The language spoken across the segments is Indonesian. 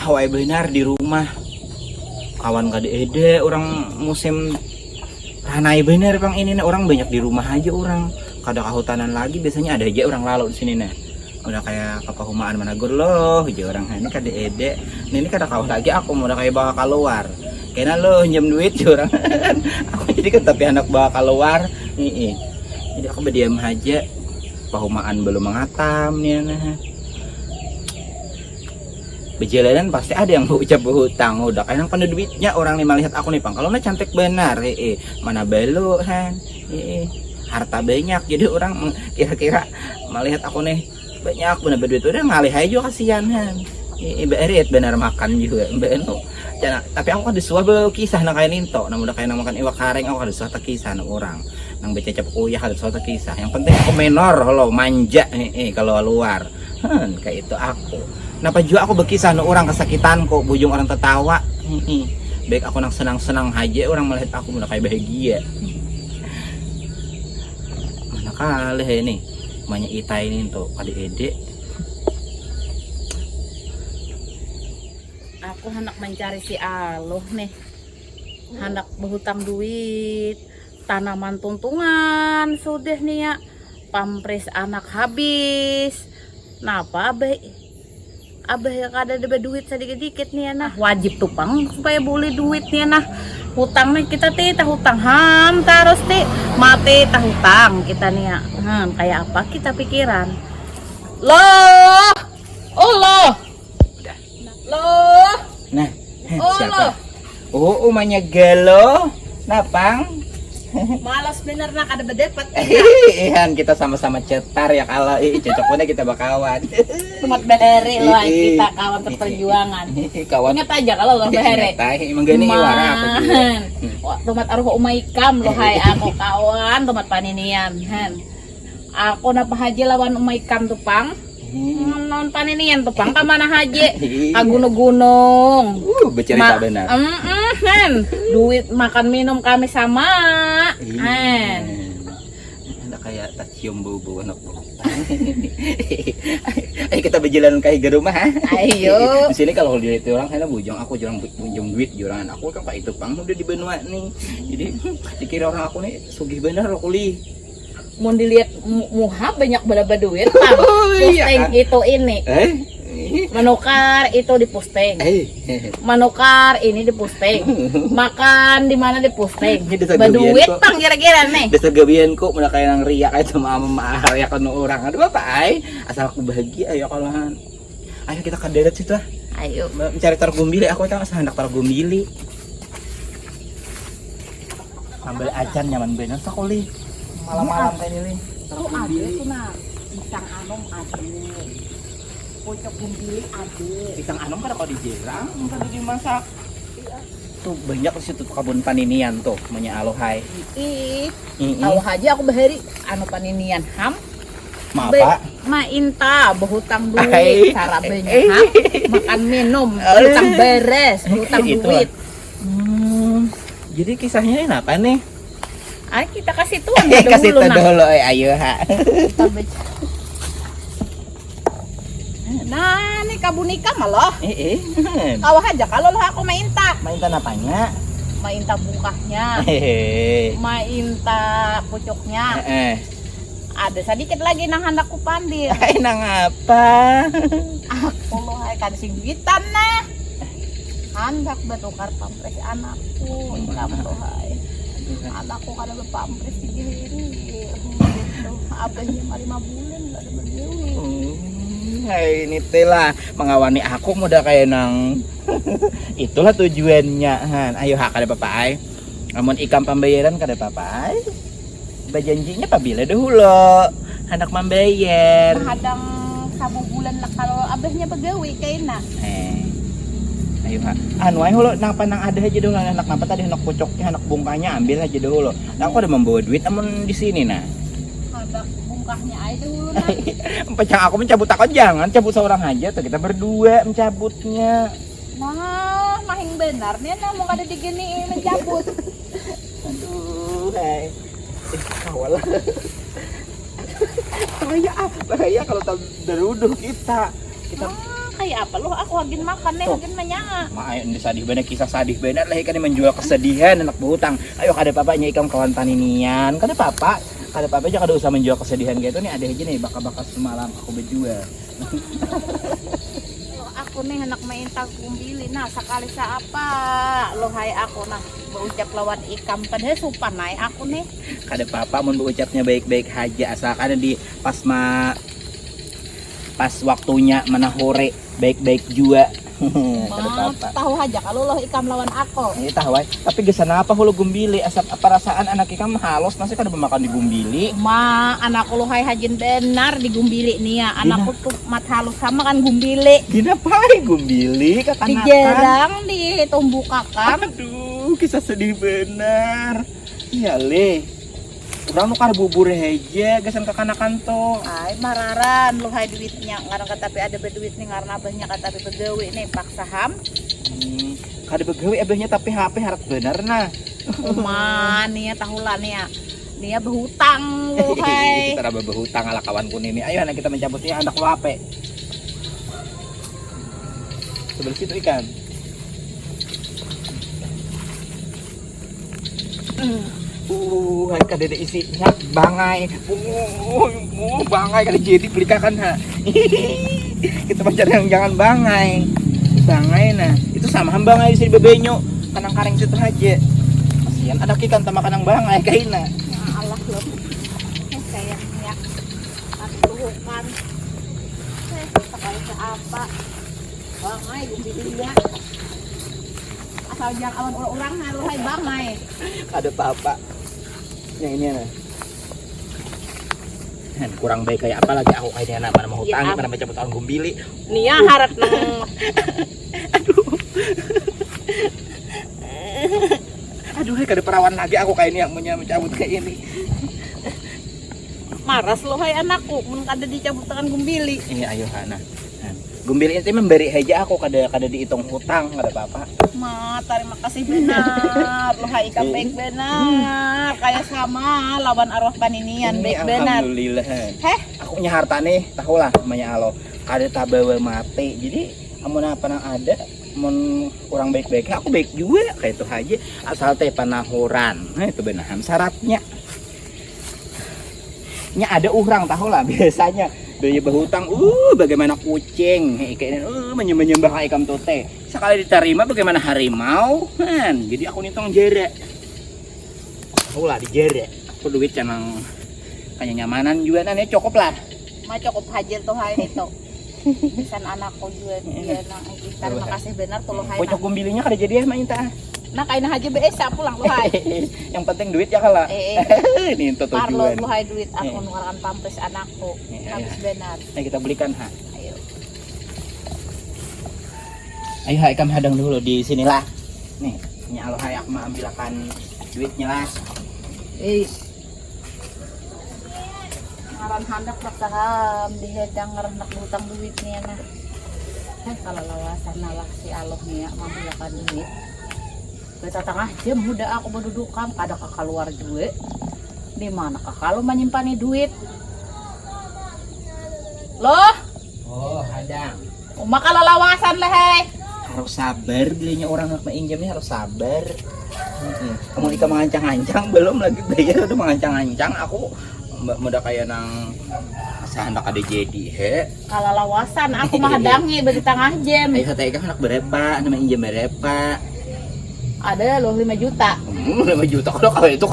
Hawaii benar di rumah kawan kade orang musim tanai bener bang ini nih orang banyak di rumah aja orang kada kehutanan lagi biasanya ada aja orang lalu di sini nih udah kayak kepahumaan Managor loh aja orang ini kade ini kada kau lagi aku udah kayak bawa keluar kena lo jam duit orang aku jadi kan tapi anak bawa keluar nih jadi aku berdiam aja pahumaan belum mengatam nih nah berjalanan pasti ada yang ucap berhutang udah kayak penuh duitnya orang nih melihat aku nih pang kalau cantik benar mana belu kan harta banyak jadi orang kira-kira melihat aku nih banyak bener duit udah ngalih aja kasihan kan berit benar makan juga beno tapi aku kan disuah kisah nang kayak ninto nang udah kayak nang makan iwak kareng aku kan disuah kisah nang orang nang bececap uyah kan disuah kisah yang penting aku menor lo manja kalau luar kayak itu aku kenapa juga aku berkisah no orang kesakitan kok bujung orang tertawa baik aku nang senang-senang aja orang melihat aku udah kayak bahagia mana kali ini banyak ita ini tuh adik-adik aku hendak mencari si Aloh nih hendak berhutang duit tanaman tuntungan sudah nih ya pampres anak habis napa abah yang ada duit sedikit-dikit nih nah wajib tuh pang supaya boleh duit nih nah hutang nih kita hutang ham terus mati hutang kita nih ya kayak apa kita pikiran loh loh loh nah oh, siapa umanya Gelo napang malas bener nak ada berdepat ihan kita sama-sama cetar ya kalau cocok pun kita bakawan tumat beheri loh kita kawan perjuangan kawan ingat aja kalau lo beheri emang gini warna apa tumat aruh umaikam lo hai aku kawan tumat paninian aku napa haji lawan umaikam tuh pang non paninian tuh pang kamana haji gunung-gunung bercerita benar duit makan minum kami sama ada kayak tak cium bau-bau anak ayo kita berjalan ke rumah ayo di sini kalau dilihat orang saya bujang aku jarang bujang duit jurangan aku kan pak itu pang udah di benua nih jadi dikira orang aku nih sugih bener aku li mau dilihat muha banyak berapa duit pang posting itu ini menukar itu diposting menukar ini diposting makan di mana diposting berduit pang kira-kira nih dasar gabian kok mana kayak nang ria kayak sama mahal ya kan orang aduh apa asal aku bahagia ayo kalahan ayo kita ke darat situ lah ayo mencari targumbili aku tahu asal hendak targumbili ambil acan nyaman bener sakoli malam-malam kayak ini tuh ada tuh nah pisang anom ada pocok gumbili ada pisang anom kan kalau dijerang kalau dimasak tuh banyak di situ kebun paninian tuh namanya Alohai tahu aja aku bahari anu paninian ham apa mainta berhutang duit cara banyak makan minum berhutang beres berhutang duit jadi kisahnya ini apa nih ayo kita kasih tuan kasih tuan dulu ayo nah ini kabun nikah malah kawah aja kalau lo aku mainta apanya mainta bungkahnya mainta pucuknya ada sedikit lagi nang handakku pandil nang apa aku lo hai kan sing duitan nah handak bertukar pampres anakku kamu lo hai anakku kada berpampres di diri gitu abahnya 5 bulan gak ada berdewi hai ini telah mengawani aku mudah kayak nang itulah tujuannya ayo hak ada papa ai namun ikam pembayaran kada papa ai berjanjinya apabila dahulu hendak membayar hadang 1 bulan lah kalau abahnya begawi kayaknya ayo ha anu ayo lo nang panang ada aja dulu anak apa tadi anak pocoknya anak bungkahnya ambil aja dulu nah aku udah membawa duit namun di sini nah ada bungkahnya aja dulu nah aku mencabut aku jangan cabut seorang aja tuh kita berdua mencabutnya nah mahing benar nih nah mau kada digini mencabut aduh hai kawal bahaya kalau tak deruduh kita Kayak apa lo? Aku hagin makan nih, Tuh. hagin manya. Maayo ini sadih bener, kisah sadih bener lah ikan menjual kesedihan anak berhutang. Ayo kada papanya ikam kawan taninian. Kada papa aja kada usah menjual kesedihan gitu nih, ada aja nih bakal semalam aku berjual. Lo aku nih anak main tanggung bili. Nah sekali sa apa? Lo hai aku nah berucap lawan ikam padahal supan naik aku nih. Kada papa mun berucapnya baik-baik aja asalkan di pas waktunya menahore baik-baik juga. Kada papa. Tahu aja kalau lo ikam lawan aku. Ini tahu ay. Tapi gesan apa hulu gumbili asap perasaan anak ikam halos nasi kada makan di gumbili. Ma, anakku lo hai hajin benar di gumbili nih ya. Anakku tuh mat halus sama kan gumbili. Dinapai gumbili kakanakan. Dijerang, ditumbukakan. Aduh, kisah sedih benar. Iya le. Urang nu kada bubur heje gesan kakanakan to. Ay, mararan lu hai duitnya. Ngarang katapi ada berduit nih karena abahnya katapi begawi nih paksa ham. Kada begawe abahnya tapi HP harap bener nah. Uma nih ya tahulah nih ya. Nih ya berhutang lu hai. Kita berhutang ala kawanku ini. Ayo anak kita mencabutnya anak lu HP. Sebelah situ ikan. Kada ada isinya bangai. Bangai kali jadi pelikakan ha. Kita pacar yang jangan bangai. Bangai nah. Itu sama bangai di sini bebenyo. Kanang kareng situ aja. Kasihan ada ikan sama kanang bangai kaina. Ya Allah lo. Sayangnya. Tapi tuhukan. Sekali ke apa? Bangai gumbili asal jangan awan orang lu hai bangai. Ada apa-apa. Yang ini nah. Kurang baik kayak apa lagi aku kayaknya mana mau hutang, mana mau cabut orang gumbili. Nih ya harap nang Aduh, kada perawan lagi aku kayak ini yang mencabut kayak ini. maras lo hai anakku mun kada dicabut tangan gumbili. Ini ayo Hana. Gumbili itu memberi aja aku kada dihitung hutang, kada apa-apa. Ma, terima kasih benar. Lo hai ikan baik benar. Kayak sama lawan arwah paninian baik benar. Alhamdulillah. Heh, Aku nya harta nih, tahulah namanya alo. Kada tabawa mati. Jadi amun apa nang ada mun kurang baik-baik aku baik juga kayak itu aja asal teh panahuran. Nah itu benahan syaratnya. Nya ada urang tahulah biasanya daya berhutang bagaimana kucing kayak menyembah ikam tote sekali diterima bagaimana harimau kan jadi aku nitong jere tahulah di jere aku duit canang kayak nyamanan juga nih cukup lah ma cukup hajar tuh hai itu. Pisan anakku juga dia nang terima kasih benar tuh lo hai. kocok gumbilinya kada jadi ya mainta Nah kain aja biasa pulang lo hai. yang penting duit ya kala ini untuk Parlo tujuan lo hai duit aku ngeluarkan pampres anakku. Habis benar. Nah kita belikan ha Ayo. ayo hai kami hadang dulu di sinilah nih nyalo hai aku mau ambilkan duitnya lah Ngaran handak maksaham dihedang ngarandak hutang duitnya nah. Kalau lawasan nalak si Aloh nih ya mambilakan duit. Kita tengah jam udah aku berdudukan kada keluar duit. Di mana kalau menyimpan duit? Loh, oh hadang maka lawasan lah hei. harus sabar belinya orang nak mainjamnya harus sabar. Kamu nikah mengancang-ancang belum lagi bayar udah mengancang-ancang aku mudah kayak nang asa hendak ada jadi he Kalau lawasan aku mah hadangi bagi tengah jam. ayo hati kan anak berapa nama injam berapa Ada loh 5 juta. 5 juta kalau itu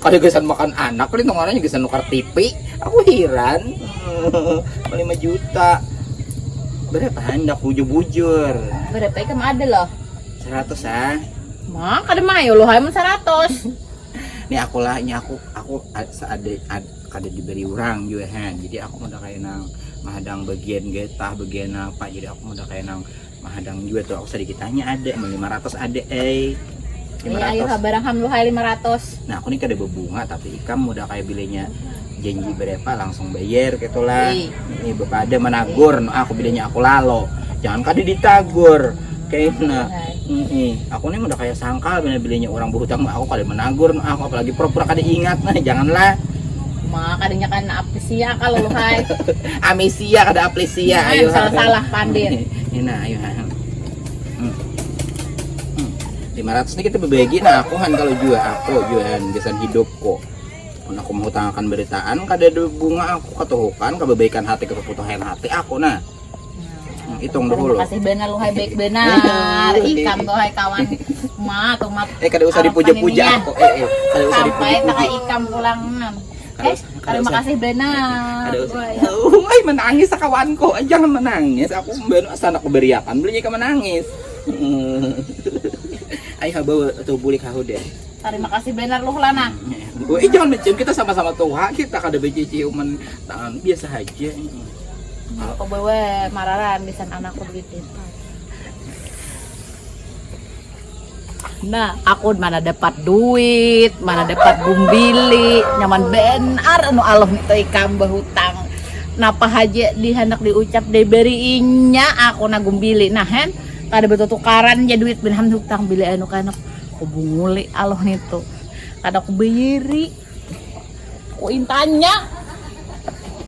kada gesan makan anak kali nongannya gesan nukar TV aku heran 5 juta berapa hendak bujur-bujur Berapa ikan ada loh? 100 ah Mah kada mayo loh hayam 100. ini aku lah ini aku ada kada diberi orang juga han jadi aku udah kayak nang mahadang bagian getah bagian apa jadi aku udah kayak nang mahadang juga tuh aku sedikit tanya ada 500 ada Ayo barang ham lu hai 500. nah aku nih kada berbunga tapi ikam udah kayak bilenya janji berapa langsung bayar gitulah ini bapak ada menagur aku bilenya aku lalo jangan kada ditagur kayaknya aku nih udah kayak sangkal bener bilenya orang berhutang aku kada menagur aku apalagi pura-pura kada ingat nah janganlah Ma, kadinya kan apresiasi kalau luhay. Amesia kada aplesia ayo. Salah-salah pandit. Ina ayo han. 500 nih kita berbagi nah aku han kalau jual aku jualan gesan hidupku. Mun aku mau tangakan beritaan kada ada bunga aku katuhukan kebaikan hati keputuhan hati aku nah. Hitung dulu. Terima kasih benar luhay baik benar. Ikam tuh hai kawan. Ma, tuh mat. Kada usah dipuja-puja aku. Kada usah Sampai dipuja-puja. tak ikam pulangan. Terima kasih benar. Ada usah. Ay menangis sa kawanku. Ay jangan menangis. Aku mbeno sana aku beriakan. Belinya ka menangis. Ay habaw atau bulik deh. Terima kasih benar luh lana. Jangan mencium kita sama-sama tua kita kada beci ciuman tangan biasa aja. Aku bawa mararan bisa anakku duitin. Nah, aku mana dapat duit, mana dapat bumbili, nyaman benar anu Allah nito ikam bahutang. Napa haja dihendak diucap diberinya aku nagumbili. Nah, hen kada betul tukaran ya duit benham hutang bili anu kanak aku bunguli Allah nito. Kada aku bayari. Aku intanya